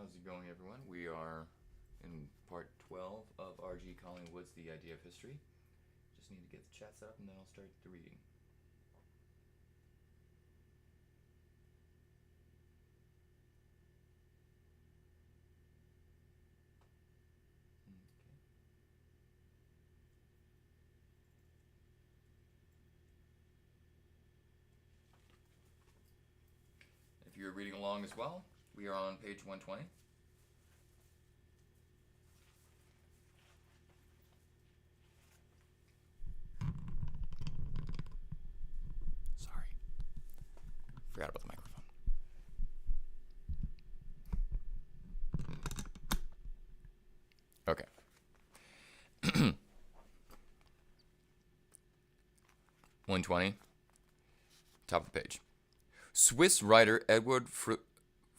How's it going, everyone? We are in part 12 of R.G. Collingwood's The Idea of History. Just need to get the chat set up and then I'll start the reading. If you're reading along as well, we are on page 120. Sorry. Forgot about the microphone. Okay. 120. Top of the page. Swiss writer Edward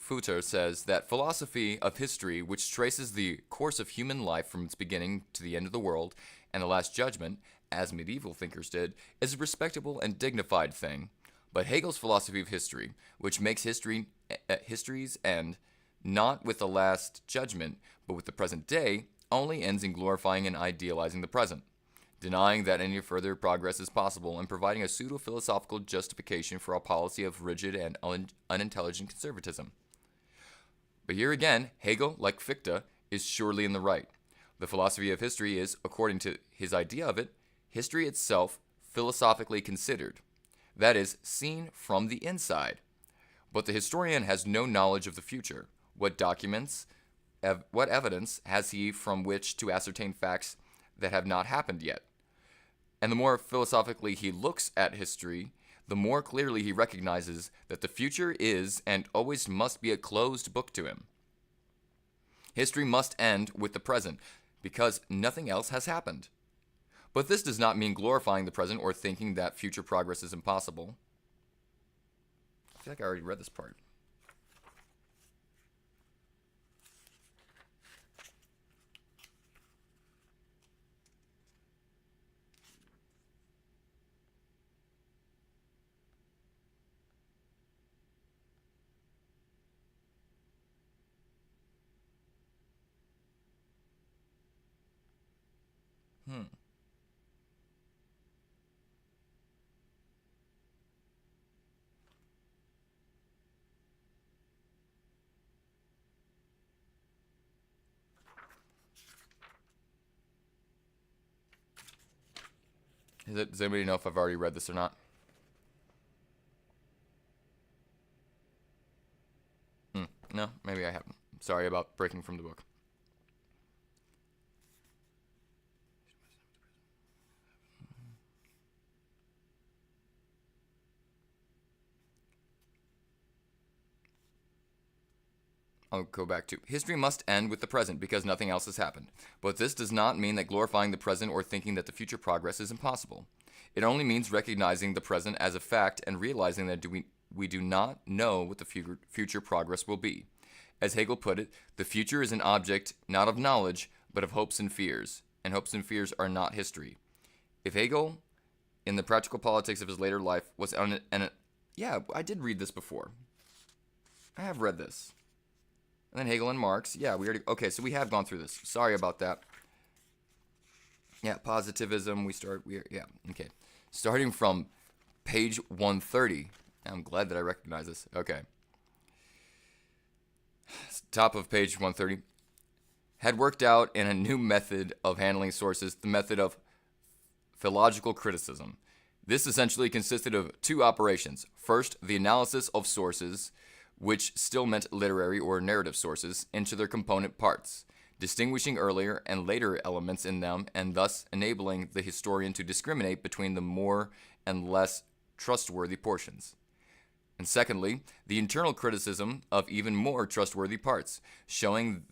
Futter says that philosophy of history, which traces the course of human life from its beginning to the end of the world and the last judgment, as medieval thinkers did, is a respectable and dignified thing. But Hegel's philosophy of history, which makes history's end not with the last judgment, but with the present day, only ends in glorifying and idealizing the present, denying that any further progress is possible and providing a pseudo-philosophical justification for a policy of rigid and unintelligent conservatism. But here again, Hegel, like Fichte, is surely in the right. The philosophy of history is, according to his idea of it, history itself philosophically considered. That is, seen from the inside. But the historian has no knowledge of the future. What documents, what evidence has he from which to ascertain facts that have not happened yet? And the more philosophically he looks at history, the more clearly he recognizes that the future is and always must be a closed book to him. History must end with the present, because nothing else has happened. But this does not mean glorifying the present or thinking that future progress is impossible. I feel like I already read this part. Does anybody know if I've already read this or not? No, maybe I haven't. Sorry about breaking from the book. I'll go back to history must end with the present because nothing else has happened. But this does not mean that glorifying the present or thinking that the future progress is impossible. It only means recognizing the present as a fact and realizing that we do not know what the future progress will be. As Hegel put it, the future is an object not of knowledge, but of hopes and fears are not history. If Hegel, in the practical politics of his later life, was yeah, I did read this before. I have read this. And then Hegel and Marx. Yeah, okay, so we have gone through this. Sorry about that. Yeah, positivism, okay. Starting from page 130. I'm glad that I recognize this. Okay. Top of page 130. Had worked out in a new method of handling sources, the method of philological criticism. This essentially consisted of two operations. First, the analysis of sources, which still meant literary or narrative sources, into their component parts, distinguishing earlier and later elements in them and thus enabling the historian to discriminate between the more and less trustworthy portions. And secondly, the internal criticism of even more trustworthy parts, showing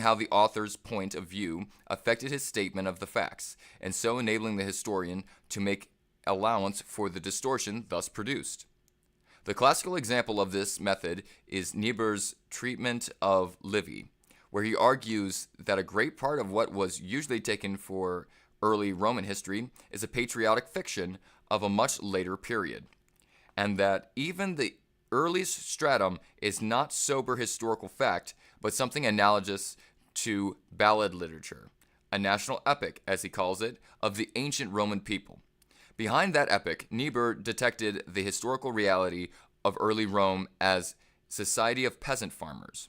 how the author's point of view affected his statement of the facts, and so enabling the historian to make allowance for the distortion thus produced. The classical example of this method is Niebuhr's treatment of Livy, where he argues that a great part of what was usually taken for early Roman history is a patriotic fiction of a much later period, and that even the earliest stratum is not sober historical fact, but something analogous to ballad literature, a national epic, as he calls it, of the ancient Roman people. Behind that epic, Niebuhr detected the historical reality of early Rome as society of peasant farmers.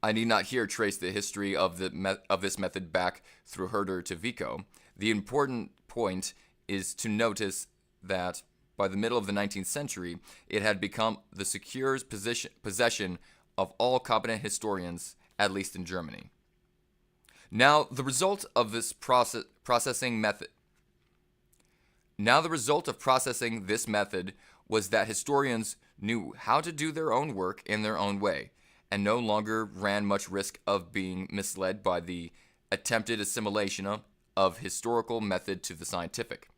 I need not here trace the history of this method back through Herder to Vico. The important point is to notice that by the middle of the 19th century, it had become the secure possession of all competent historians, at least in Germany. Now, the result of this processing method was that historians knew how to do their own work in their own way, and no longer ran much risk of being misled by the attempted assimilation of historical method to the scientific.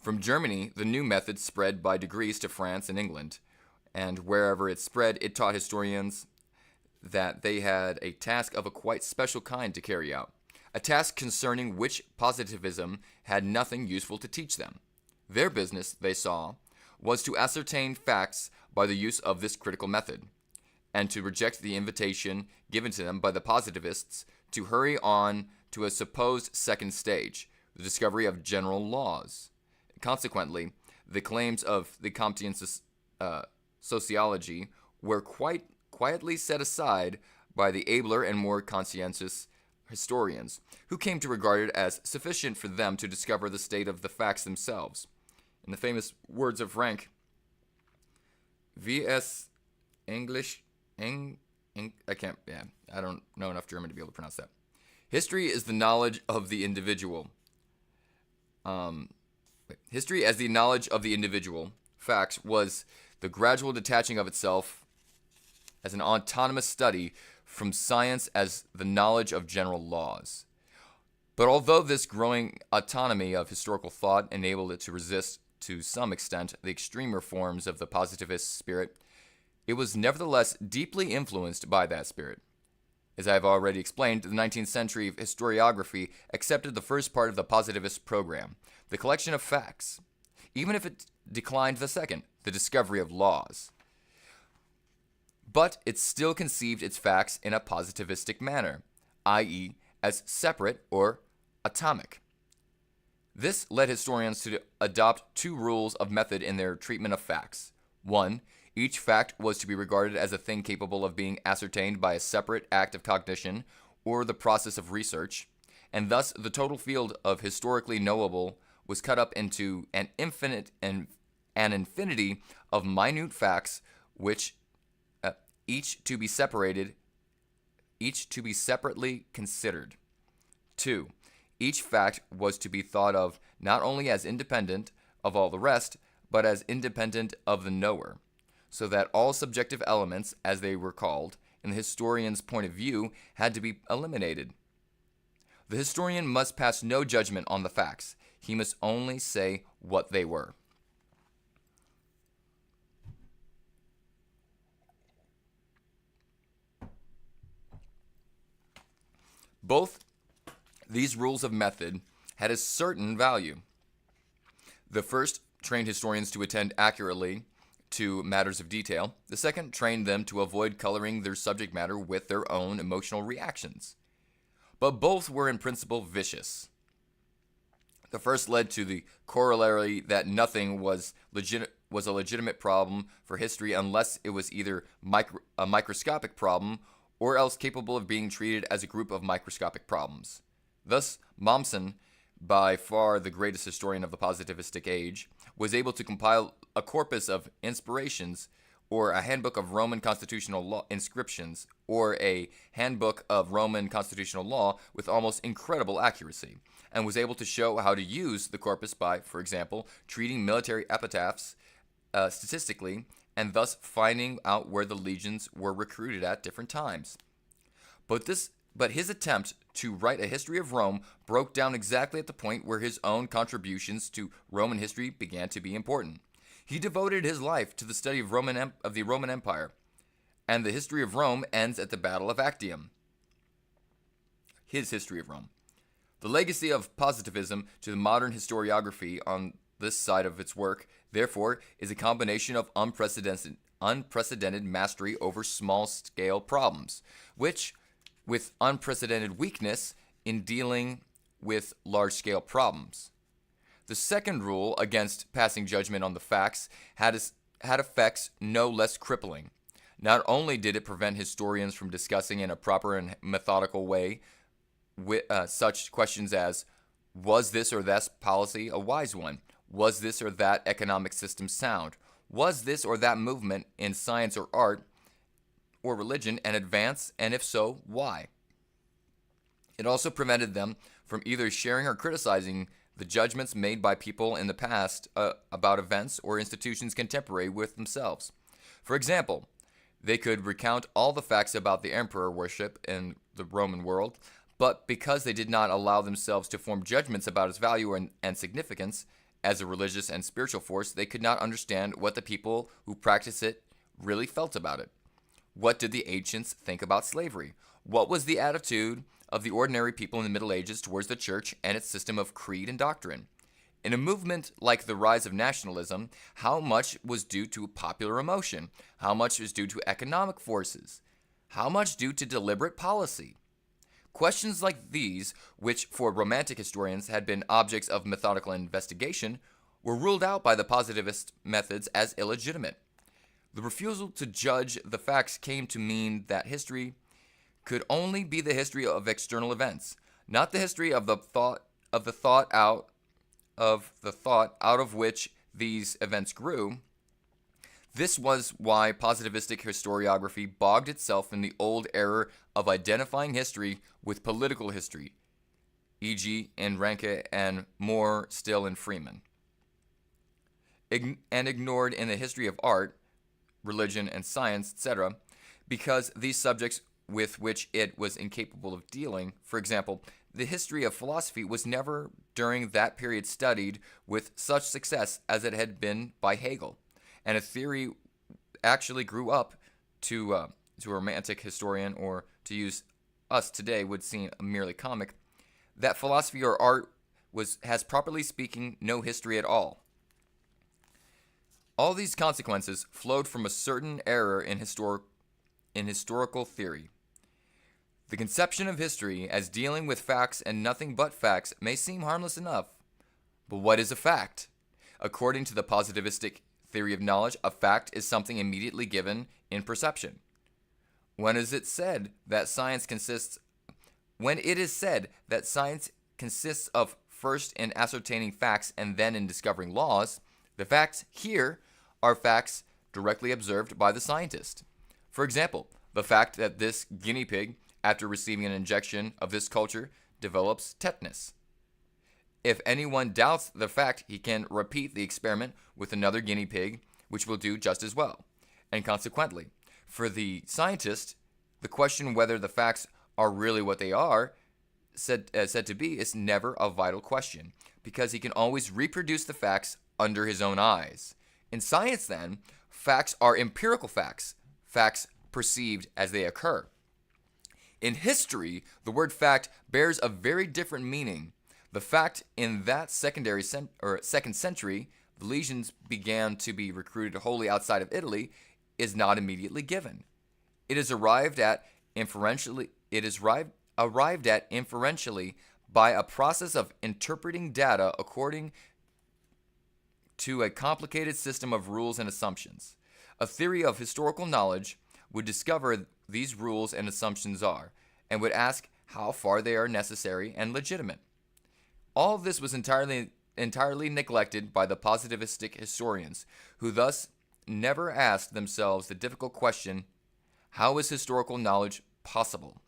From Germany, the new method spread by degrees to France and England, and wherever it spread, it taught historians that they had a task of a quite special kind to carry out, a task concerning which positivism had nothing useful to teach them. Their business, they saw, was to ascertain facts by the use of this critical method, and to reject the invitation given to them by the positivists to hurry on to a supposed second stage, the discovery of general laws. Consequently, the claims of the Comtean sociology were quite quietly set aside by the abler and more conscientious historians, who came to regard it as sufficient for them to discover the state of the facts themselves. In the famous words of Rank, wie es English, I don't know enough German to be able to pronounce that. History is the knowledge of the individual. History as the knowledge of the individual. Facts was the gradual detaching of itself as an autonomous study from science as the knowledge of general laws. But although this growing autonomy of historical thought enabled it to resist, to some extent, the extremer forms of the positivist spirit, it was nevertheless deeply influenced by that spirit. As I have already explained, the 19th century historiography accepted the first part of the positivist program, the collection of facts, even if it declined the second, the discovery of laws. But it still conceived its facts in a positivistic manner, i.e., as separate or atomic. This led historians to adopt two rules of method in their treatment of facts. One, each fact was to be regarded as a thing capable of being ascertained by a separate act of cognition or the process of research, and thus the total field of historically knowable was cut up into an infinity of minute facts, which each to be separately considered. 2. Each fact was to be thought of not only as independent of all the rest, but as independent of the knower, so that all subjective elements, as they were called, in the historian's point of view, had to be eliminated. The historian must pass no judgment on the facts. He must only say what they were. Both these rules of method had a certain value. The first trained historians to attend accurately to matters of detail. The second trained them to avoid coloring their subject matter with their own emotional reactions. But both were in principle vicious. The first led to the corollary that nothing was a legitimate problem for history unless it was either a microscopic problem or else capable of being treated as a group of microscopic problems. Thus, Mommsen, by far the greatest historian of the positivistic age, was able to compile a corpus of inspirations, or a handbook of Roman constitutional law inscriptions, or a handbook of Roman constitutional law with almost incredible accuracy, and was able to show how to use the corpus by, for example, treating military epitaphs statistically, and thus finding out where the legions were recruited at different times. But his attempt to write a history of Rome broke down exactly at the point where his own contributions to Roman history began to be important. He devoted his life to the study of the Roman Empire, and the history of Rome ends at the Battle of Actium. His history of Rome. The legacy of positivism to the modern historiography on This side of its work, therefore, is a combination of unprecedented mastery over small-scale problems, which, with unprecedented weakness in dealing with large-scale problems. The second rule against passing judgment on the facts had effects no less crippling. Not only did it prevent historians from discussing in a proper and methodical way such questions as, was this or that policy a wise one? Was this or that economic system sound? Was this or that movement in science or art or religion an advance, and if so, why? It also prevented them from either sharing or criticizing the judgments made by people in the past about events or institutions contemporary with themselves. For example, they could recount all the facts about the emperor worship in the Roman world, but because they did not allow themselves to form judgments about its value and significance as a religious and spiritual force, they could not understand what the people who practice it really felt about it. What did the ancients think about slavery? What was the attitude of the ordinary people in the Middle Ages towards the church and its system of creed and doctrine? In a movement like the rise of nationalism, how much was due to popular emotion? How much is due to economic forces? How much due to deliberate policy? Questions like these, which for Romantic historians had been objects of methodical investigation, were ruled out by the positivist methods as illegitimate. The refusal to judge the facts came to mean that history could only be the history of external events, not the history of the thought out of which these events grew. This was why positivistic historiography bogged itself in the old error of identifying history with political history, e.g. in Ranke and more still in Freeman, and ignored in the history of art, religion, and science, etc., because these subjects with which it was incapable of dealing, for example, the history of philosophy, was never during that period studied with such success as it had been by Hegel, and a theory actually grew up to a romantic historian, or to use us today would seem merely comic, that philosophy or art has properly speaking no history at all. All these consequences flowed from a certain error in historical theory. The conception of history as dealing with facts and nothing but facts may seem harmless enough, but what is a fact? According to the positivistic theory of knowledge, a fact is something immediately given in perception. When it is said that science consists of first in ascertaining facts and then in discovering laws, the facts here are facts directly observed by the scientist. For example, the fact that this guinea pig, after receiving an injection of this culture, develops tetanus. If anyone doubts the fact, he can repeat the experiment with another guinea pig, which will do just as well. And consequently, for the scientist, the question whether the facts are really what they are said to be is never a vital question, because he can always reproduce the facts under his own eyes. In science, then, facts are empirical facts, facts perceived as they occur. In history, the word fact bears a very different meaning. The fact in that second century, the legions began to be recruited wholly outside of Italy, is not immediately given. It is arrived at inferentially by a process of interpreting data according to a complicated system of rules and assumptions. A theory of historical knowledge would discover these rules and assumptions are, and would ask how far they are necessary and legitimate. All of this was entirely neglected by the positivistic historians, who thus never asked themselves the difficult question, how is historical knowledge possible?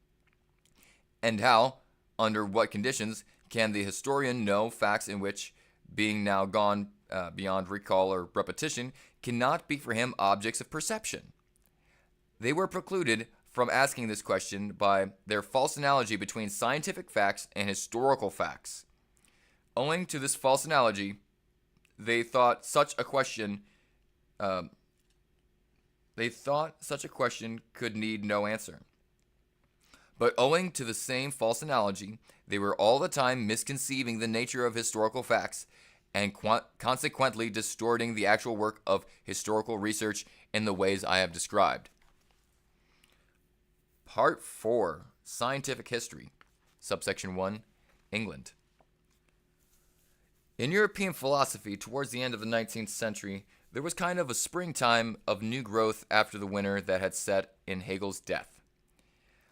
And how, under what conditions, can the historian know facts in which, being now gone beyond recall or repetition, cannot be for him objects of perception? They were precluded from asking this question by their false analogy between scientific facts and historical facts. Owing to this false analogy, they thought such a question could need no answer. But owing to the same false analogy, they were all the time misconceiving the nature of historical facts and consequently distorting the actual work of historical research in the ways I have described. Part 4, Scientific History, Subsection 1, England. In European philosophy, towards the end of the 19th century, there was kind of a springtime of new growth after the winter that had set in Hegel's death.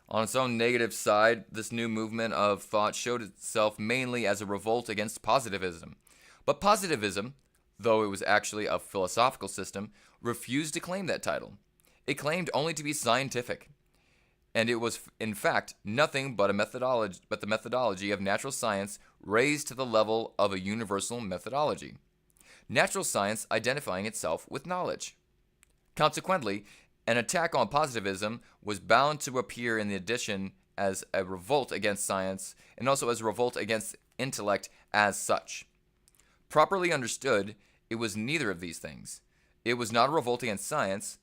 On its own negative side, this new movement of thought showed itself mainly as a revolt against positivism. But positivism, though it was actually a philosophical system, refused to claim that title. It claimed only to be scientific. And it was, in fact, nothing but the methodology of natural science raised to the level of a universal methodology. Natural science identifying itself with knowledge. Consequently, an attack on positivism was bound to appear in the addition as a revolt against science and also as a revolt against intellect as such. Properly understood, it was neither of these things. It was not a revolt against science.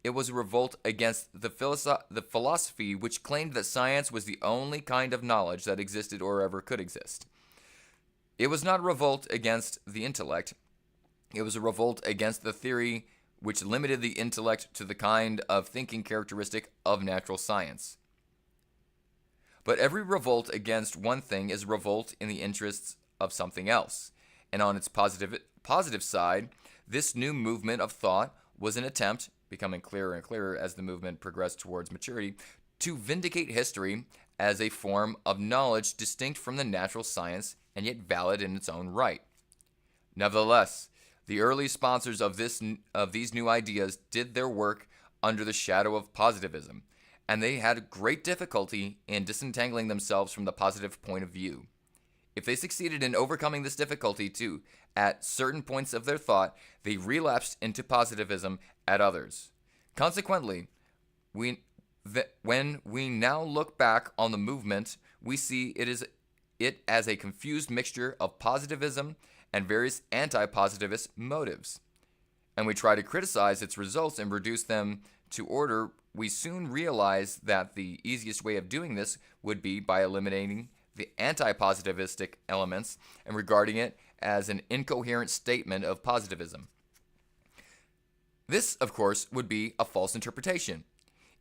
It was a revolt against the philosophy which claimed that science was the only kind of knowledge that existed or ever could exist. It was not a revolt against the intellect. It was a revolt against the theory which limited the intellect to the kind of thinking characteristic of natural science. But every revolt against one thing is a revolt in the interests of something else. And on its positive side, this new movement of thought was an attempt, becoming clearer and clearer as the movement progressed towards maturity, to vindicate history as a form of knowledge distinct from the natural science and yet valid in its own right. Nevertheless, the early sponsors of these new ideas did their work under the shadow of positivism, and they had great difficulty in disentangling themselves from the positive point of view. If they succeeded in overcoming this difficulty too, at certain points of their thought, they relapsed into positivism at others. Consequently, when we now look back on the movement, we see it as a confused mixture of positivism and various anti-positivist motives. And we try to criticize its results and reduce them to order. We soon realize that the easiest way of doing this would be by eliminating the anti-positivistic elements and regarding it as an incoherent statement of positivism. This, of course, would be a false interpretation.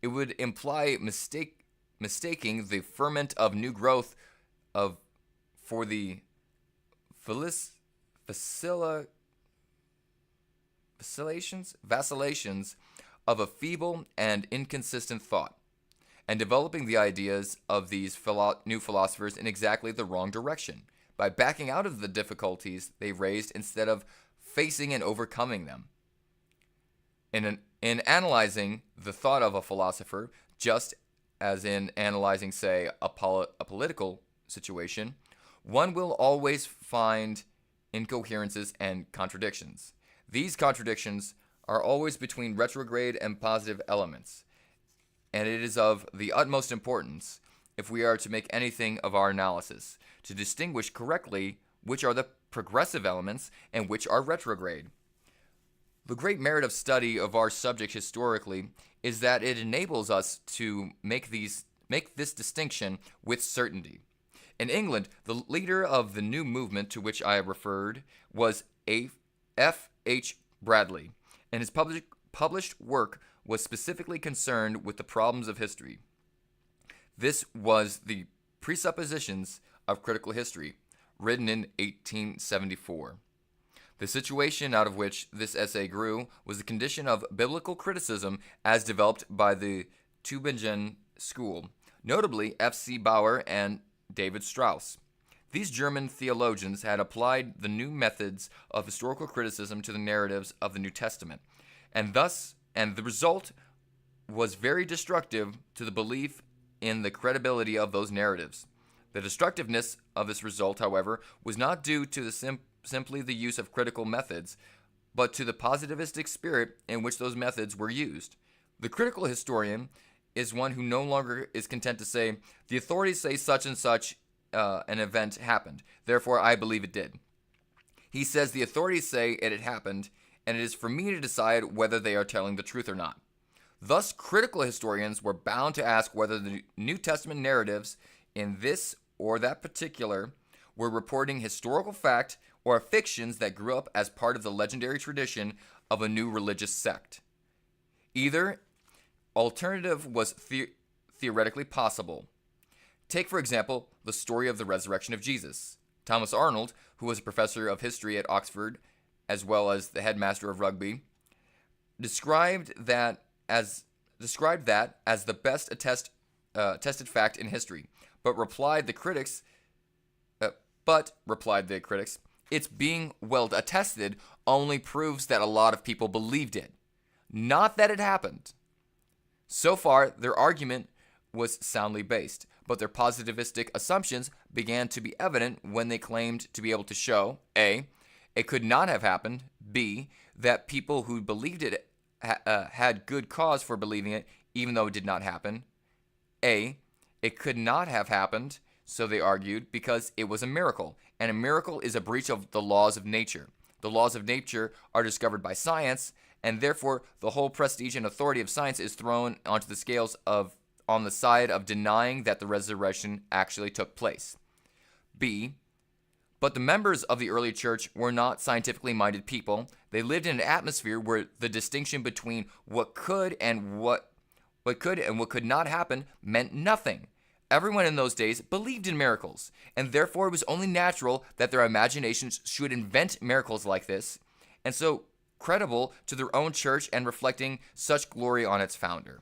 It would imply mistaking the ferment of new growth for the vacillations of a feeble and inconsistent thought, and developing the ideas of these new philosophers in exactly the wrong direction, by backing out of the difficulties they raised instead of facing and overcoming them. In analyzing the thought of a philosopher, just as in analyzing, say, a political situation, one will always find incoherences and contradictions. These contradictions are always between retrograde and positive elements, and it is of the utmost importance, if we are to make anything of our analysis, to distinguish correctly which are the progressive elements and which are retrograde. The great merit of study of our subject historically is that it enables us to make this distinction with certainty. In England, the leader of the new movement to which I have referred was F. H. Bradley, and his published work was specifically concerned with the problems of history. This was the Presuppositions of Critical History, written in 1874. The situation out of which this essay grew was the condition of biblical criticism as developed by the Tübingen School, notably F.C. Bauer and David Strauss. These German theologians had applied the new methods of historical criticism to the narratives of the New Testament, and the result was very destructive to the belief in the credibility of those narratives. The destructiveness of this result, however, was not due to simply the use of critical methods, but to the positivistic spirit in which those methods were used. The critical historian is one who no longer is content to say, the authorities say such and such an event happened, therefore I believe it did. He says the authorities say it had happened, and it is for me to decide whether they are telling the truth or not. Thus, critical historians were bound to ask whether the New Testament narratives in this or that particular were reporting historical fact or fictions that grew up as part of the legendary tradition of a new religious sect. Either alternative was theoretically possible. Take, for example, the story of the resurrection of Jesus. Thomas Arnold, who was a professor of history at Oxford, as well as the headmaster of rugby, described that as the best tested fact in history, but replied the critics, its being well attested only proves that a lot of people believed it, not that it happened. So far, their argument was soundly based, but their positivistic assumptions began to be evident when they claimed to be able to show A, it could not have happened, B, that people who believed it had good cause for believing it even though it did not happen, A, it could not have happened, so they argued, because it was a miracle, and a miracle is a breach of the laws of nature. The laws of nature are discovered by science, and therefore the whole prestige and authority of science is thrown onto the scales on the side of denying that the resurrection actually took place. B, but the members of the early church were not scientifically minded people. They lived in an atmosphere where the distinction between what could and what could not happen meant nothing. Everyone in those days believed in miracles, and therefore it was only natural that their imaginations should invent miracles like this, and so credible to their own church and reflecting such glory on its founder.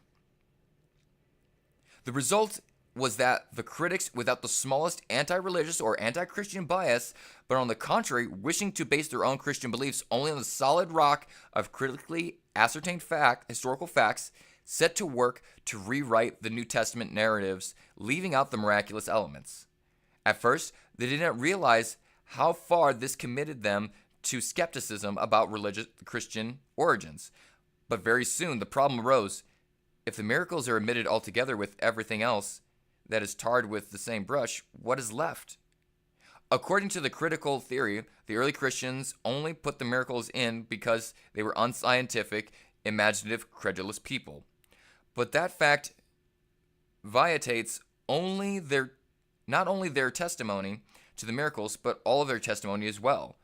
The result was that the critics, without the smallest anti-religious or anti-Christian bias, but on the contrary, wishing to base their own Christian beliefs only on the solid rock of critically ascertained historical facts, set to work to rewrite the New Testament narratives, leaving out the miraculous elements. At first, they did not realize how far this committed them to skepticism about religious Christian origins. But very soon, the problem arose. If the miracles are omitted altogether with everything else that is tarred with the same brush, what is left? According to the critical theory, the early Christians only put the miracles in because they were unscientific, imaginative, credulous people. But that fact vitiates not only their testimony to the miracles, but all of their testimony as well.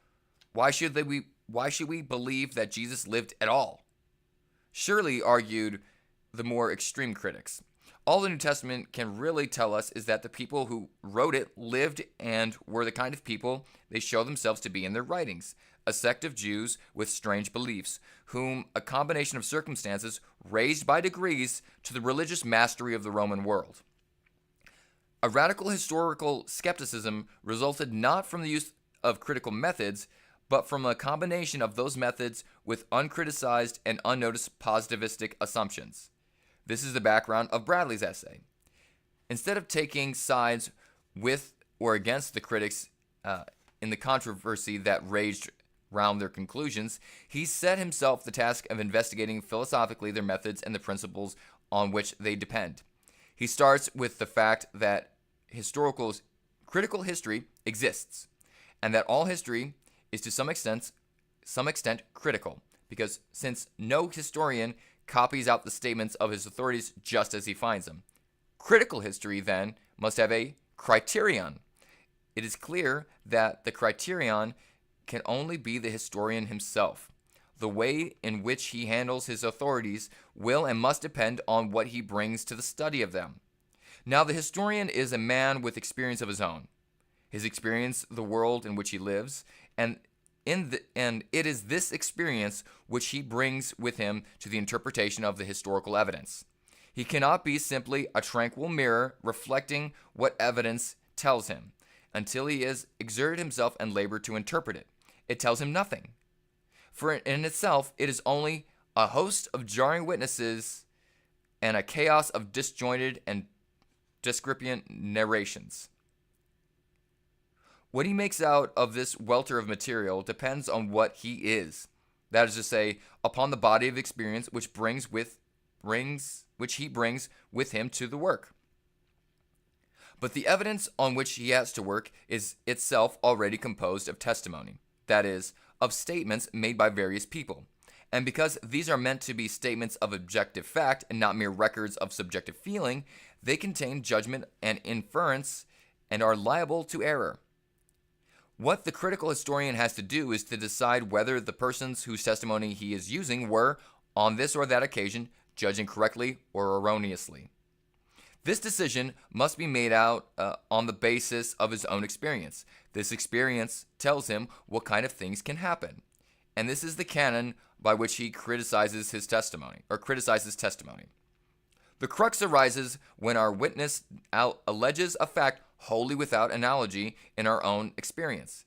Why should we believe that Jesus lived at all? Surely, argued the more extreme critics, all the New Testament can really tell us is that the people who wrote it lived and were the kind of people they show themselves to be in their writings, a sect of Jews with strange beliefs, whom a combination of circumstances raised by degrees to the religious mastery of the Roman world. A radical historical skepticism resulted not from the use of critical methods, but from a combination of those methods with uncriticized and unnoticed positivistic assumptions. This is the background of Bradley's essay. Instead of taking sides with or against the critics in the controversy that raged round their conclusions, he set himself the task of investigating philosophically their methods and the principles on which they depend. He starts with the fact that critical history exists, and that all history is to some extent critical, because since no historian copies out the statements of his authorities just as he finds them, critical history then must have a criterion. It is clear that the criterion can only be the historian himself. The way in which he handles his authorities will and must depend on what he brings to the study of them. Now, the historian is a man with experience of his own. His experience, the world in which he lives, and it is this experience which he brings with him to the interpretation of the historical evidence. He cannot be simply a tranquil mirror reflecting what evidence tells him, until he has exerted himself and labored to interpret it. It tells him nothing. For in itself, it is only a host of jarring witnesses and a chaos of disjointed and discrepant narrations. What he makes out of this welter of material depends on what he is. That is to say, upon the body of experience which he brings with him to the work. But the evidence on which he has to work is itself already composed of testimony, that is, of statements made by various people. And because these are meant to be statements of objective fact and not mere records of subjective feeling, they contain judgment and inference and are liable to error. What the critical historian has to do is to decide whether the persons whose testimony he is using were, on this or that occasion, judging correctly or erroneously. This decision must be made out on the basis of his own experience. This experience tells him what kind of things can happen. And this is the canon by which he criticizes testimony. The crux arises when our witness alleges a fact wholly without analogy in our own experience.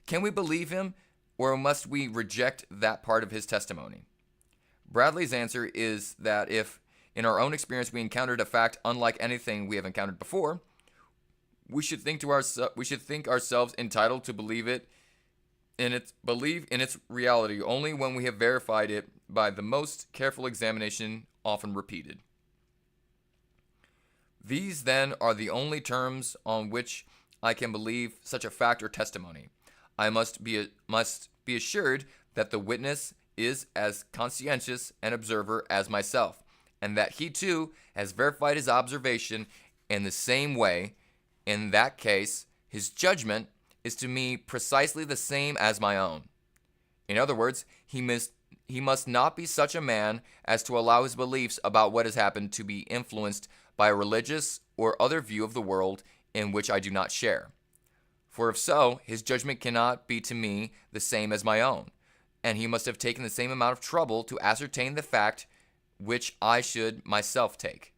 Can we believe him, or must we reject that part of his testimony? Bradley's answer is that if, in our own experience, we encountered a fact unlike anything we have encountered before, we should think ourselves entitled to believe in its reality only when we have verified it by the most careful examination, often repeated. These, then, are the only terms on which I can believe such a fact or testimony. I must be assured that the witness is as conscientious an observer as myself, and that he too has verified his observation in the same way. In that case, his judgment is to me precisely the same as my own. In other words, he must not be such a man as to allow his beliefs about what has happened to be influenced by a religious or other view of the world in which I do not share. For if so, his judgment cannot be to me the same as my own, and he must have taken the same amount of trouble to ascertain the fact which I should myself take.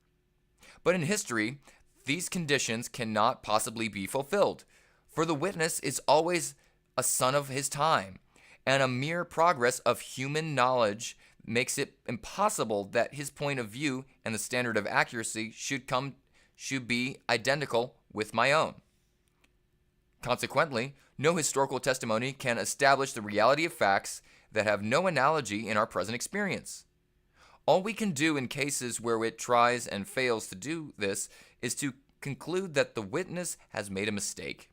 But in history, these conditions cannot possibly be fulfilled, for the witness is always a son of his time, and a mere progress of human knowledge makes it impossible that his point of view and the standard of accuracy should be identical with my own. Consequently, no historical testimony can establish the reality of facts that have no analogy in our present experience. All we can do in cases where it tries and fails to do this is to conclude that the witness has made a mistake,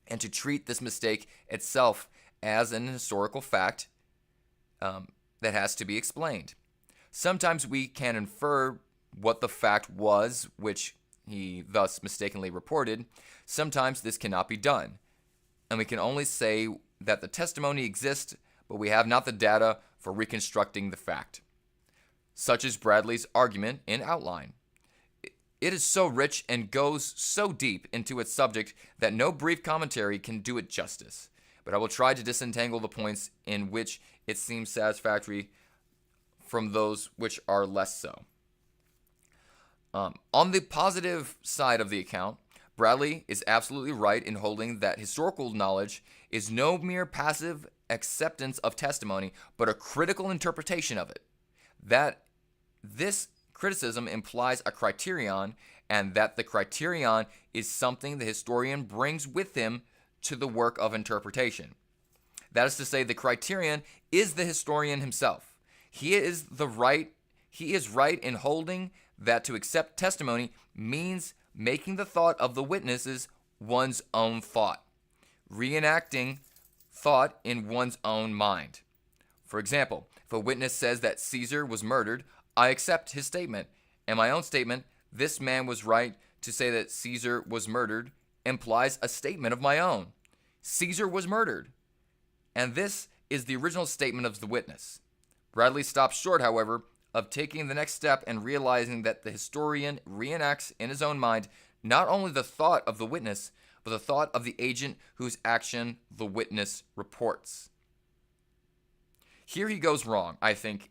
and to treat this mistake itself as an historical fact that has to be explained. Sometimes we can infer what the fact was, which he thus mistakenly reported. Sometimes this cannot be done, and we can only say that the testimony exists, but we have not the data for reconstructing the fact. Such is Bradley's argument in outline. It is so rich and goes so deep into its subject that no brief commentary can do it justice, but I will try to disentangle the points in which it seems satisfactory from those which are less so. On the positive side of the account, Bradley is absolutely right in holding that historical knowledge is no mere passive acceptance of testimony, but a critical interpretation of it. That this criticism implies a criterion, and that the criterion is something the historian brings with him to the work of interpretation. That is to say, the criterion is the historian himself. He is right in holding that to accept testimony means making the thought of the witnesses one's own thought, reenacting thought in one's own mind. For example, if a witness says that Caesar was murdered, I accept his statement, and my own statement, this man was right to say that Caesar was murdered, implies a statement of my own. Caesar was murdered. And this is the original statement of the witness. Bradley stops short, however, of taking the next step and realizing that the historian reenacts in his own mind not only the thought of the witness, but the thought of the agent whose action the witness reports. Here he goes wrong, I think,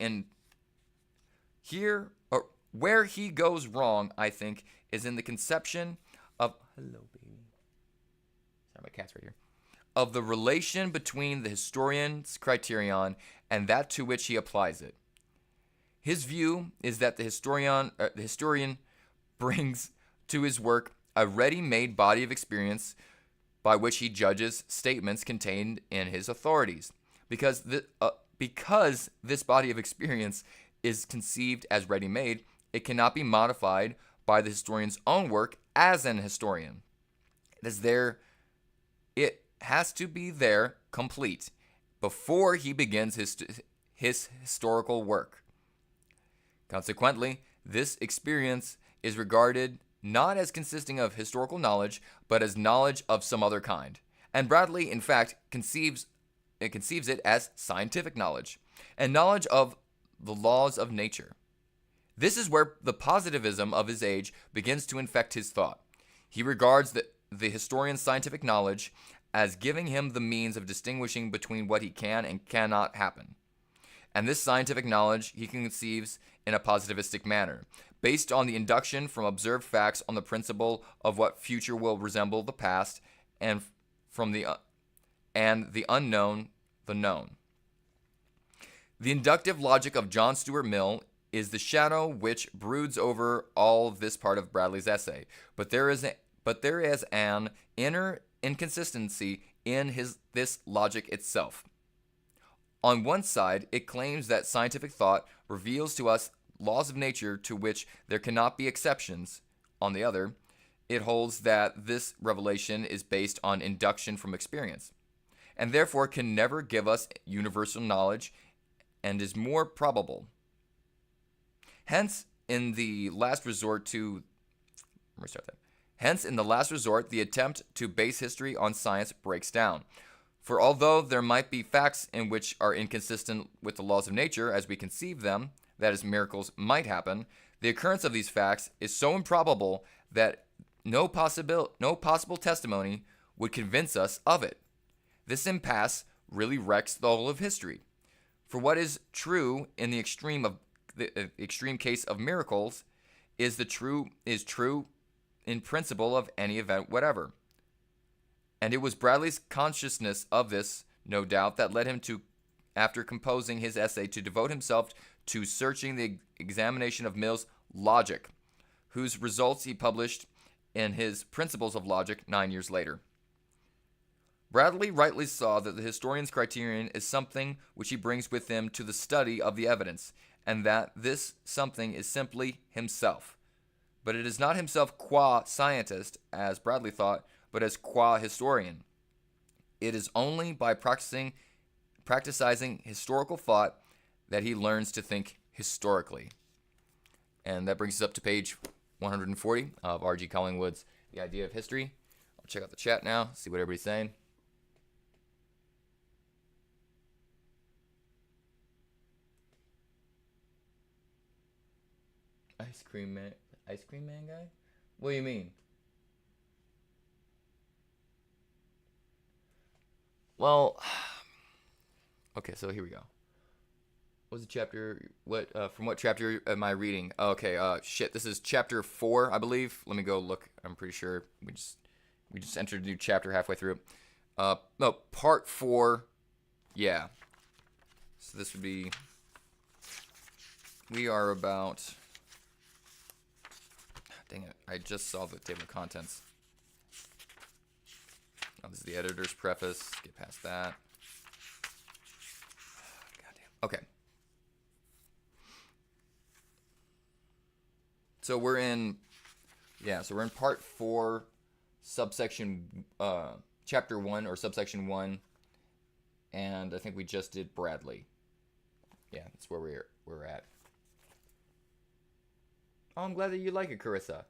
where he goes wrong, I think, is in the conception of, hello, baby. Sorry, my cat's right here. Of the relation between the historian's criterion and that to which he applies it. His view is that the historian brings to his work a ready-made body of experience by which he judges statements contained in his authorities. Because this body of experience is conceived as ready-made, it cannot be modified by the historian's own work as an historian. It has to be there complete before he begins his historical work. Consequently, this experience is regarded not as consisting of historical knowledge, but as knowledge of some other kind, And Bradley, in fact, conceives it as scientific knowledge and knowledge of the laws of nature. This is where the positivism of his age begins to infect his thought. He regards the historian's scientific knowledge as giving him the means of distinguishing between what he can and cannot happen. And this scientific knowledge he conceives in a positivistic manner, based on the induction from observed facts on the principle of what future will resemble the past, and from the unknown the known. The inductive logic of John Stuart Mill is the shadow which broods over all this part of Bradley's essay, but there is an inner inconsistency in this logic itself. On one side, it claims that scientific thought reveals to us laws of nature to which there cannot be exceptions. On the other, it holds that this revelation is based on induction from experience, and therefore can never give us universal knowledge and is more probable. Hence, in the last resort, the attempt to base history on science breaks down. For although there might be facts in which are inconsistent with the laws of nature as we conceive them, that is, miracles might happen, the occurrence of these facts is so improbable that no possible testimony would convince us of it. This impasse really wrecks the whole of history. For what is true in the extreme case of miracles is true in principle of any event whatever. And it was Bradley's consciousness of this, no doubt, that led him to, after composing his essay, to devote himself to searching the examination of Mill's logic, whose results he published in his Principles of Logic 9 years later. Bradley rightly saw that the historian's criterion is something which he brings with him to the study of the evidence, and that this something is simply himself. But it is not himself qua scientist, as Bradley thought, but as qua historian. It is only by practicing historical thought that he learns to think historically. And that brings us up to page 140 of R.G. Collingwood's The Idea of History. I'll check out the chat now, see what everybody's saying. Ice cream man guy? What do you mean? Well, okay, so here we go. What was the chapter? From what chapter am I reading? Okay, shit, this is chapter 4, I believe. Let me go look. I'm pretty sure we just entered a new chapter halfway through. No, part 4. Yeah. So this would be. We are about. Dang it! I just saw the table of contents. Oh, this is the editor's preface. Get past that. Goddamn. Okay. So we're in part 4, subsection, chapter 1 or subsection 1, and I think we just did Bradley. Yeah, that's where we're at. Oh, I'm glad that you like it, Carissa.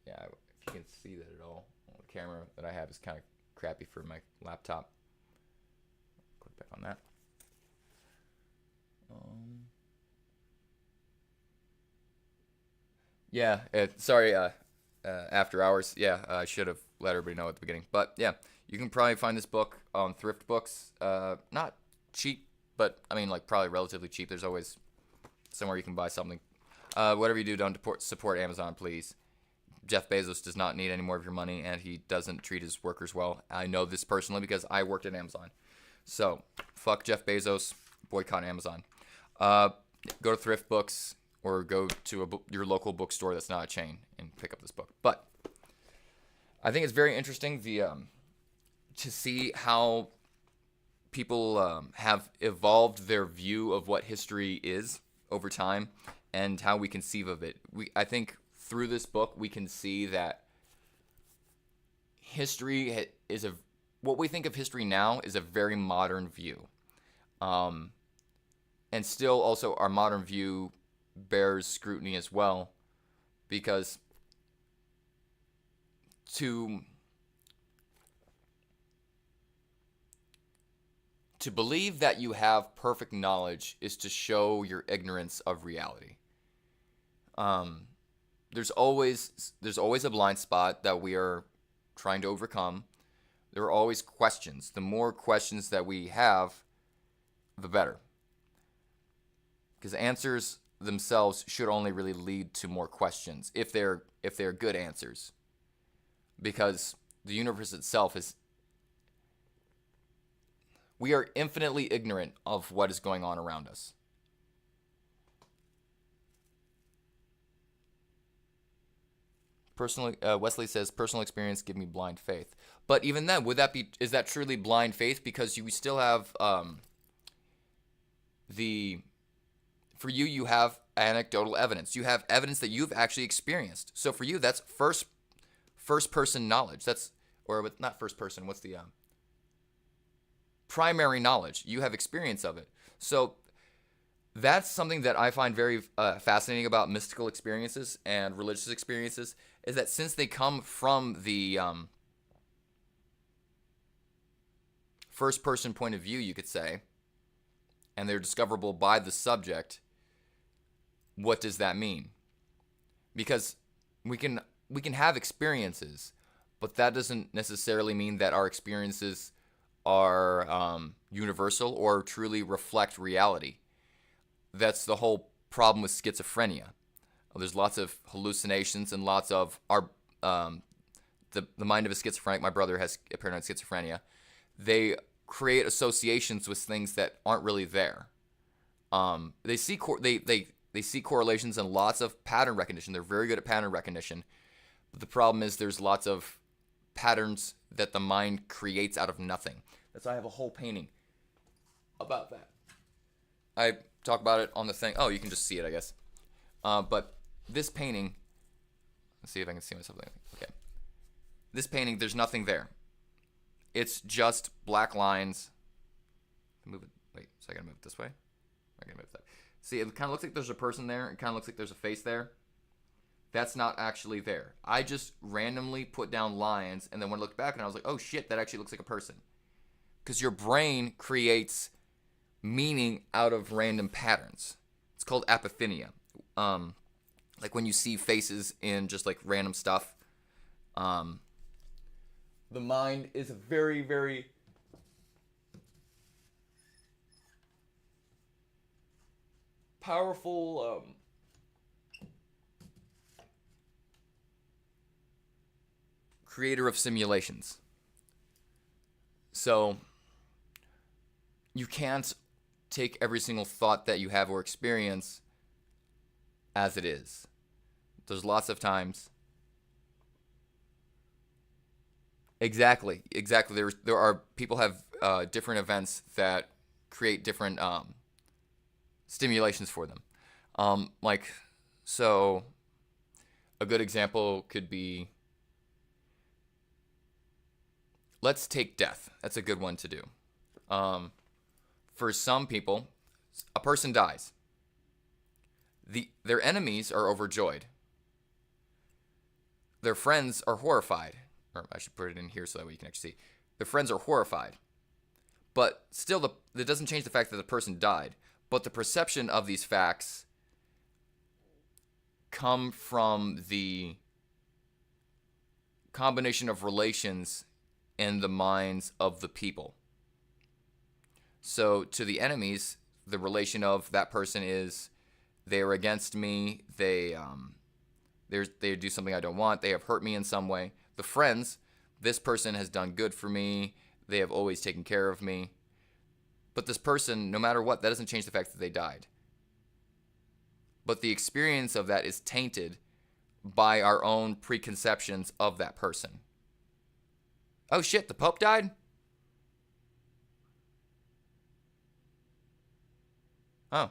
Yeah, if you can see that at all. The camera that I have is kind of crappy for my laptop. Click back on that. Yeah, sorry, after hours. Yeah, I should have let everybody know at the beginning. But yeah, you can probably find this book on thrift books. Not cheap, but I mean, like, probably relatively cheap. There's always somewhere you can buy something. Whatever you do, don't support Amazon, please. Jeff Bezos does not need any more of your money, and he doesn't treat his workers well. I know this personally because I worked at Amazon. So, fuck Jeff Bezos, boycott Amazon. Go to thrift books or go to your local bookstore that's not a chain and pick up this book. But I think it's very interesting to see how people have evolved their view of what history is over time and how we conceive of it. I think through this book we can see that history is what we think of history now is a very modern view. And still also our modern view bears scrutiny as well, because to To believe that you have perfect knowledge is to show your ignorance of reality. Um, there's always a blind spot that we are trying to overcome. There are always questions. The more questions that we have, the better. Because answers themselves should only really lead to more questions if they're good answers. Because the universe itself is, we are infinitely ignorant of what is going on around us. Personally, Wesley says, personal experience give me blind faith. But even then, is that truly blind faith? Because you still have for you have anecdotal evidence. You have evidence that you've actually experienced. So for you, that's first person knowledge. Not first person. What's the primary knowledge? You have experience of it. So that's something that I find very fascinating about mystical experiences and religious experiences, is that since they come from the first person point of view, you could say, and they're discoverable by the subject, what does that mean? Because we can have experiences, but that doesn't necessarily mean that our experiences are universal or truly reflect reality. That's the whole problem with schizophrenia. There's lots of hallucinations and lots of the mind of a schizophrenic. My brother has paranoid schizophrenia. They create associations with things that aren't really there. They see correlations and lots of pattern recognition. They're very good at pattern recognition. But the problem is there's lots of patterns that the mind creates out of nothing. That's why I have a whole painting about that. I talk about it on the thing. Oh, you can just see it, I guess. But this painting, let's see if I can see myself. Okay. This painting, there's nothing there. It's just black lines. Move it. Wait, so I gotta move it this way. I gotta move that. See, it kind of looks like there's a person there. It kind of looks like there's a face there. That's not actually there. I just randomly put down lines, and then when I looked back, and I was like, oh shit, that actually looks like a person. Because your brain creates meaning out of random patterns. It's called apophenia. Like when you see faces in just like random stuff. The mind is a very, very powerful creator of simulations. So you can't take every single thought that you have or experience as it is. There's lots of times. Exactly. There are people have different events that create different stimulations for them. So a good example could be, let's take death. That's a good one to do. For some people, a person dies. Their enemies are overjoyed. Their friends are horrified. Or I should put it in here so that way you can actually see. Their friends are horrified. But still, that doesn't change the fact that the person died. But the perception of these facts come from the combination of relations in the minds of the people. So to the enemies, the relation of that person is they are against me. They do something I don't want. They have hurt me in some way. The friends, this person has done good for me. They have always taken care of me. But this person, no matter what, that doesn't change the fact that they died. But the experience of that is tainted by our own preconceptions of that person. Oh shit, the Pope died? Oh.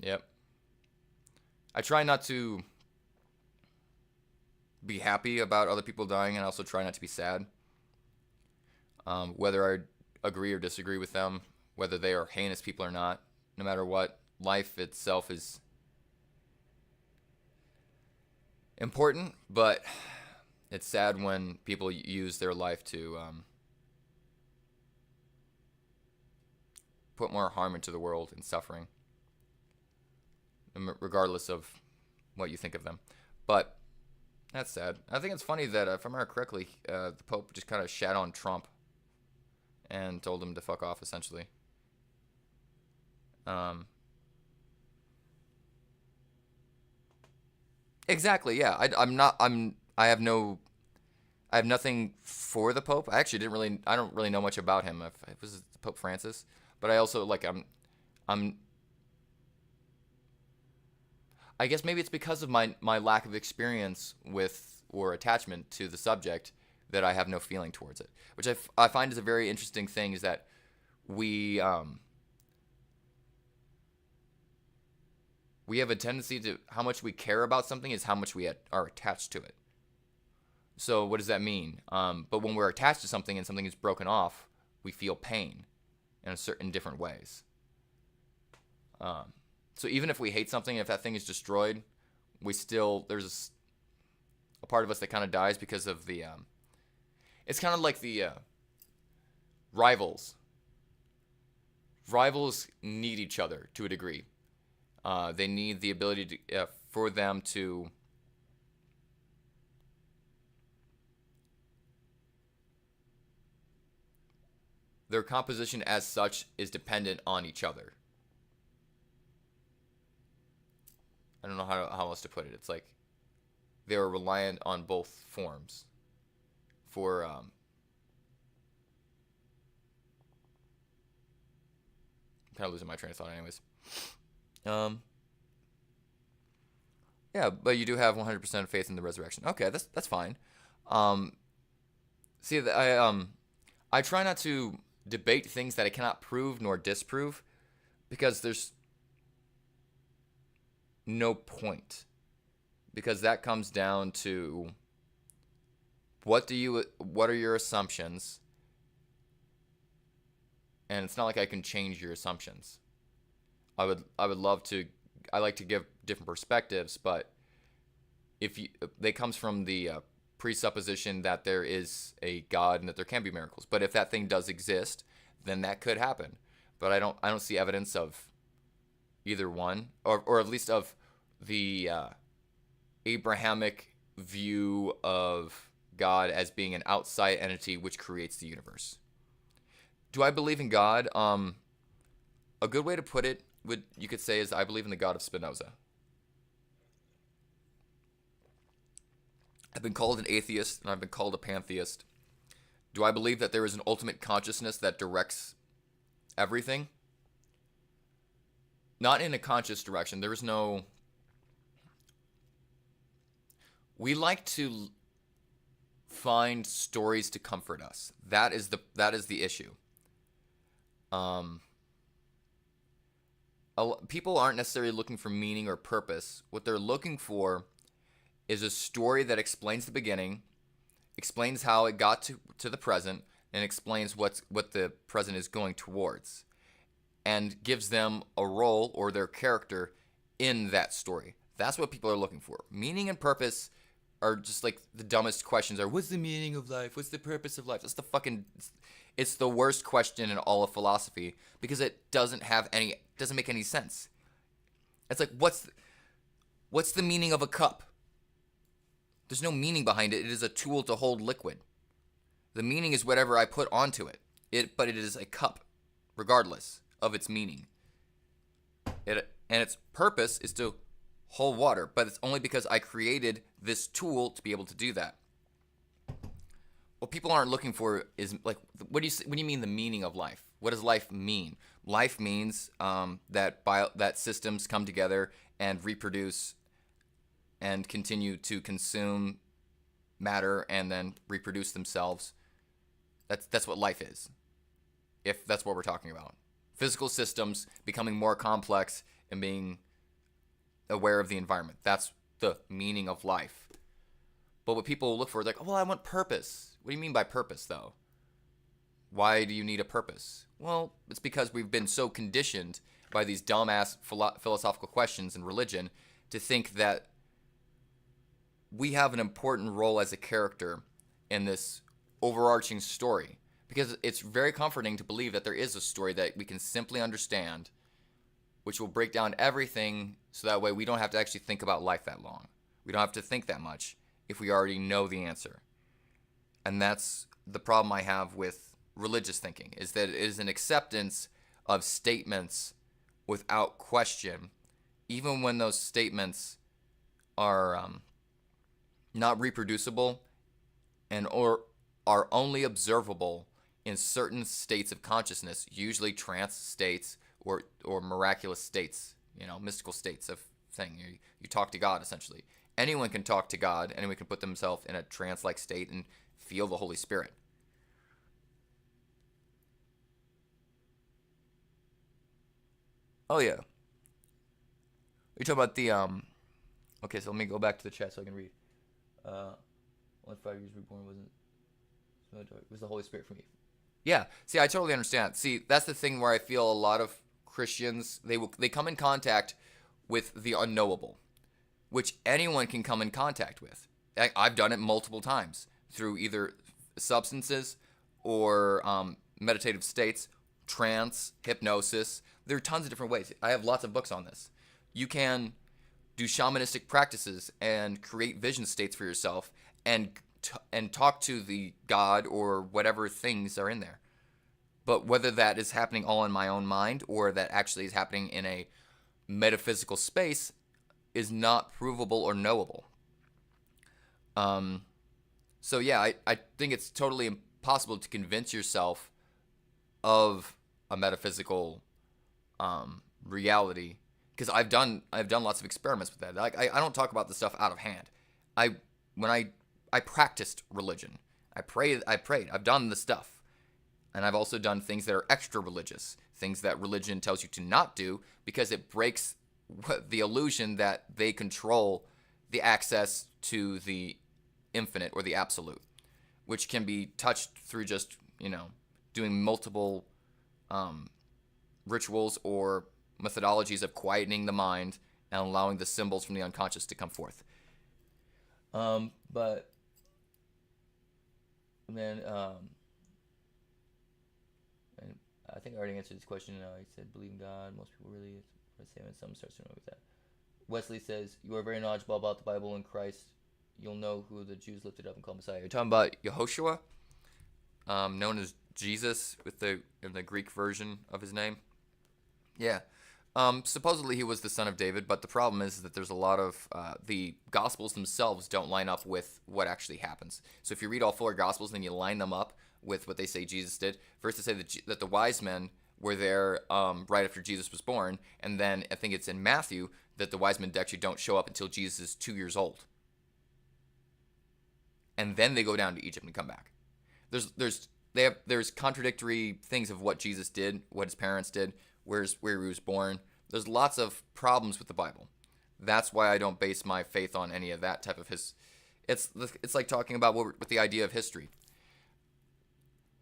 Yep. I try not to be happy about other people dying, and I also try not to be sad. Whether I agree or disagree with them, whether they are heinous people or not, no matter what, life itself is important, but It's sad when people use their life to put more harm into the world and suffering, regardless of what you think of them. But that's sad. I think it's funny that, if I remember correctly, the Pope just kind of shat on Trump and told him to fuck off, essentially. Exactly. Yeah. I have no. I have nothing for the Pope. I actually didn't really. I don't really know much about him. If it was Pope Francis, but I also like. I'm. I guess maybe it's because of my lack of experience with or attachment to the subject that I have no feeling towards it, which I find is a very interesting thing. Is that we have a tendency to, how much we care about something is how much we are attached to it. So what does that mean? But when we're attached to something and something is broken off, we feel pain in certain different ways. So even if we hate something, if that thing is destroyed, there's a part of us that kind of dies because of the. It's kind of like the rivals. Rivals need each other to a degree. They need the ability to, for them to. Their composition as such is dependent on each other. I don't know how else to put it. It's like they are reliant on both forms for I'm kind of losing my train of thought anyways. Yeah, but you do have 100% faith in the resurrection. Okay, that's fine. See, I try not to debate things that I cannot prove nor disprove, because there's no point. Because that comes down to what are your assumptions? And it's not like I can change your assumptions. I would love to. I like to give different perspectives, but they comes from the presupposition that there is a God and that there can be miracles. But if that thing does exist, then that could happen. But I don't see evidence of either one, or at least of the Abrahamic view of God as being an outside entity which creates the universe. Do I believe in God? A good way to put it you could say is I believe in the God of Spinoza. I've been called an atheist and I've been called a pantheist. Do I believe that there is an ultimate consciousness that directs everything? Not in a conscious direction. There is no. We like to find stories to comfort us. That is the issue. People aren't necessarily looking for meaning or purpose. What they're looking for is a story that explains the beginning, explains how it got to the present, and explains what the present is going towards, and gives them a role or their character in that story. That's what people are looking for. Meaning and purpose are just like the dumbest questions. What's the meaning of life? What's the purpose of life? It's the worst question in all of philosophy, because it doesn't make any sense. It's like, what's the meaning of a cup? There's no meaning behind it. It is a tool to hold liquid. The meaning is whatever I put onto it. But it is a cup, regardless of its meaning. And its purpose is to hold water, but it's only because I created this tool to be able to do that. What people aren't looking for is, like, what do you mean the meaning of life? What does life mean? Life means that systems come together and reproduce and continue to consume matter and then reproduce themselves. That's what life is, if that's what we're talking about. Physical systems becoming more complex and being aware of the environment. That's the meaning of life. But what people look for is like, oh, well, I want purpose. What do you mean by purpose, though? Why do you need a purpose? Well, it's because we've been so conditioned by these dumbass philosophical questions in religion to think that we have an important role as a character in this overarching story, because it's very comforting to believe that there is a story that we can simply understand, which will break down everything, so that way we don't have to actually think about life that long. We don't have to think that much if we already know the answer. And that's the problem I have with religious thinking, is that it is an acceptance of statements without question, even when those statements are not reproducible or are only observable in certain states of consciousness, usually trance states or miraculous states, mystical states of thing. You talk to God, essentially. Anyone can talk to God. Anyone can put themselves in a trance-like state and feel the Holy Spirit. Oh, yeah. You're talking about the, okay, so let me go back to the chat so I can read. Only 5 years reborn wasn't, it was the Holy Spirit for me. Yeah, see, I totally understand. See, that's the thing where I feel a lot of Christians, they come in contact with the unknowable, which anyone can come in contact with. I've done it multiple times through either substances or meditative states, trance, hypnosis. There are tons of different ways. I have lots of books on this. You can do shamanistic practices and create vision states for yourself and talk to the God or whatever things are in there. But whether that is happening all in my own mind or that actually is happening in a metaphysical space is not provable or knowable. So yeah, I think it's totally impossible to convince yourself of a metaphysical reality, because I've done lots of experiments with that. Like I don't talk about this stuff out of hand. When I practiced religion. I prayed. I've done the stuff. And I've also done things that are extra religious, things that religion tells you to not do because it breaks the illusion that they control the access to the infinite or the absolute, which can be touched through just, doing multiple rituals or methodologies of quietening the mind and allowing the symbols from the unconscious to come forth. But then, and I think I already answered this question. He said, believe in God. Most people really say when some starts to know with that. Wesley says, you are very knowledgeable about the Bible and Christ. You'll know who the Jews lifted up and called Messiah. You're talking about Yehoshua, known as Jesus in the Greek version of his name. Yeah. Supposedly he was the son of David, but the problem is that there's a lot of the Gospels themselves don't line up with what actually happens. So if you read all four Gospels and then you line them up with what they say Jesus did, first they say that the wise men were there right after Jesus was born, and then I think it's in Matthew that the wise men actually don't show up until Jesus is 2 years old. And then they go down to Egypt and come back. There's contradictory things of what Jesus did, what his parents did, where he was born. There's lots of problems with the Bible. That's why I don't base my faith on any of that type of it's like talking about with the idea of history.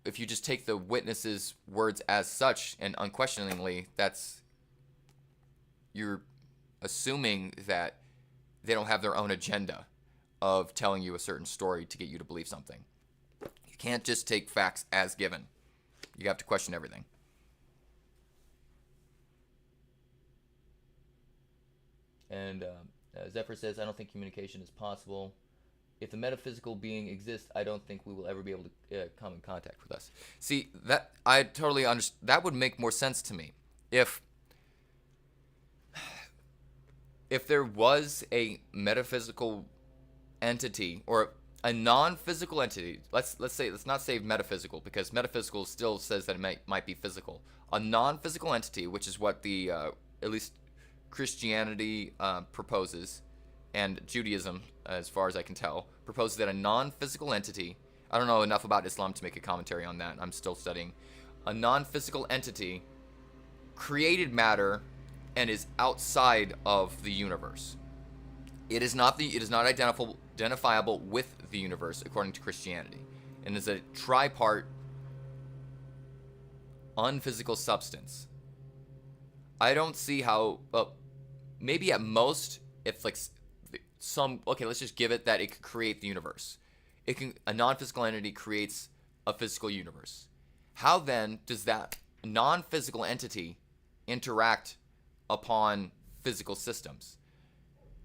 If you just take the witnesses' words as such and unquestioningly, you're assuming that they don't have their own agenda of telling you a certain story to get you to believe something. You can't just take facts as given. You have to question everything. And Zephyr says, I don't think communication is possible. If the metaphysical being exists, I don't think we will ever be able to come in contact with us. See, that I totally understand. That would make more sense to me if there was a metaphysical entity or a non-physical entity. Let's not say metaphysical, because metaphysical still says that it might be physical. A non-physical entity, which is what the at least Christianity proposes, and Judaism, as far as I can tell, proposes that a non-physical entity, I don't know enough about Islam to make a commentary on that, I'm still studying, a non-physical entity created matter and is outside of the universe. It is not identifiable with the universe according to Christianity, and is a tripart unphysical substance. I don't see how. Well, maybe at most, if like let's just give it that it could create the universe. A non-physical entity creates a physical universe. How then does that non-physical entity interact upon physical systems?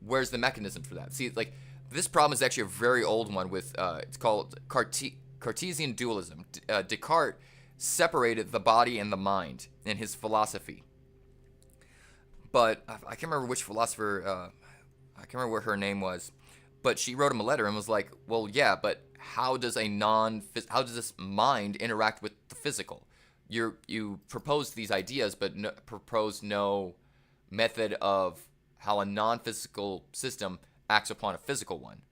Where's the mechanism for that? See, like, this problem is actually a very old one with, it's called Cartesian dualism. Descartes separated the body and the mind in his philosophy. But I can't remember which philosopher, I can't remember what her name was, but she wrote him a letter and was like, well, yeah, but how does this mind interact with the physical? You propose these ideas, but propose no method of how a non-physical system acts upon a physical one.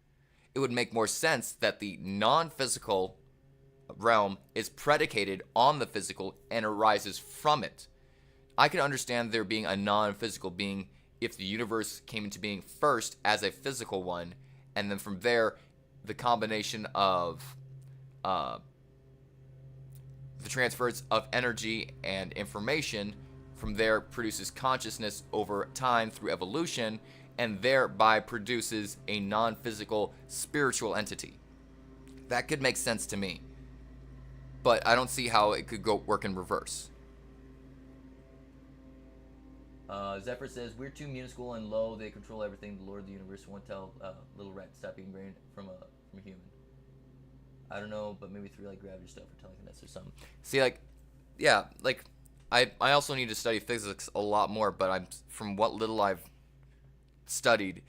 It would make more sense that the non-physical realm is predicated on the physical and arises from it. I can understand there being a non-physical being if the universe came into being first as a physical one, and then from there, the combination of the transfers of energy and information from there produces consciousness over time through evolution, and thereby produces a non-physical spiritual entity. That could make sense to me, but I don't see how it could work in reverse. Zephyr says, we're too minuscule and low. They control everything. The Lord of the universe won't tell little rat to stop eating grain from a human. I don't know, but maybe 3 like gravity stuff or telekinesis or something. See, like, yeah, like, I also need to study physics a lot more, but from what little I've studied,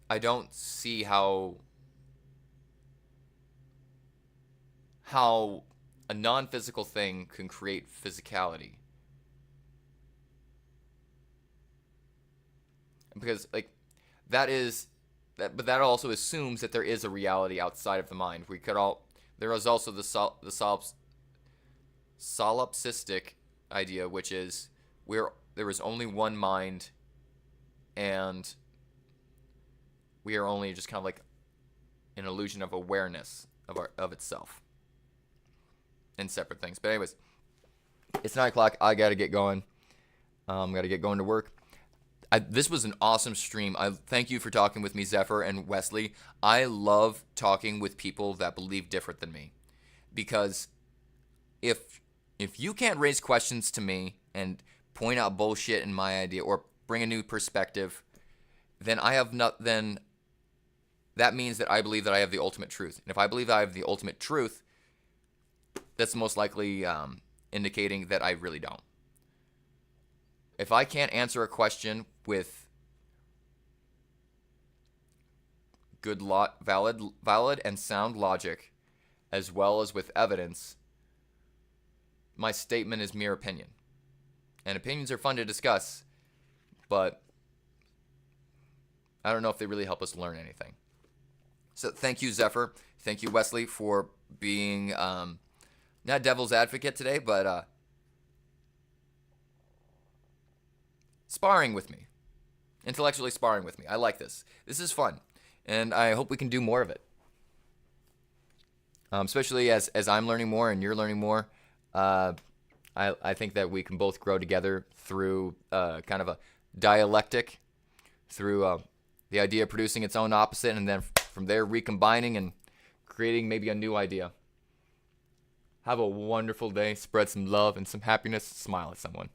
I don't see how a non-physical thing can create physicality. Because, like, but that also assumes that there is a reality outside of the mind. There is also the solipsistic idea, which is there is only one mind, and we are only just kind of like an illusion of awareness of itself in separate things. But anyways, it's 9 o'clock. I gotta get going. Gotta get going to work. This was an awesome stream. I thank you for talking with me, Zephyr and Wesley. I love talking with people that believe different than me, because if you can't raise questions to me and point out bullshit in my idea or bring a new perspective, then then that means that I believe that I have the ultimate truth. And if I believe I have the ultimate truth, that's most likely indicating that I really don't. If I can't answer a question with good, valid and sound logic, as well as with evidence, my statement is mere opinion. And opinions are fun to discuss, but I don't know if they really help us learn anything. So thank you, Zephyr. Thank you, Wesley, for being not devil's advocate today, but sparring with me. Intellectually sparring with me. I like this. This is fun, and I hope we can do more of it. Especially as I'm learning more and you're learning more. I think that we can both grow together through kind of a dialectic, through the idea of producing its own opposite, and then from there recombining and creating maybe a new idea. Have a wonderful day. Spread some love and some happiness. Smile at someone.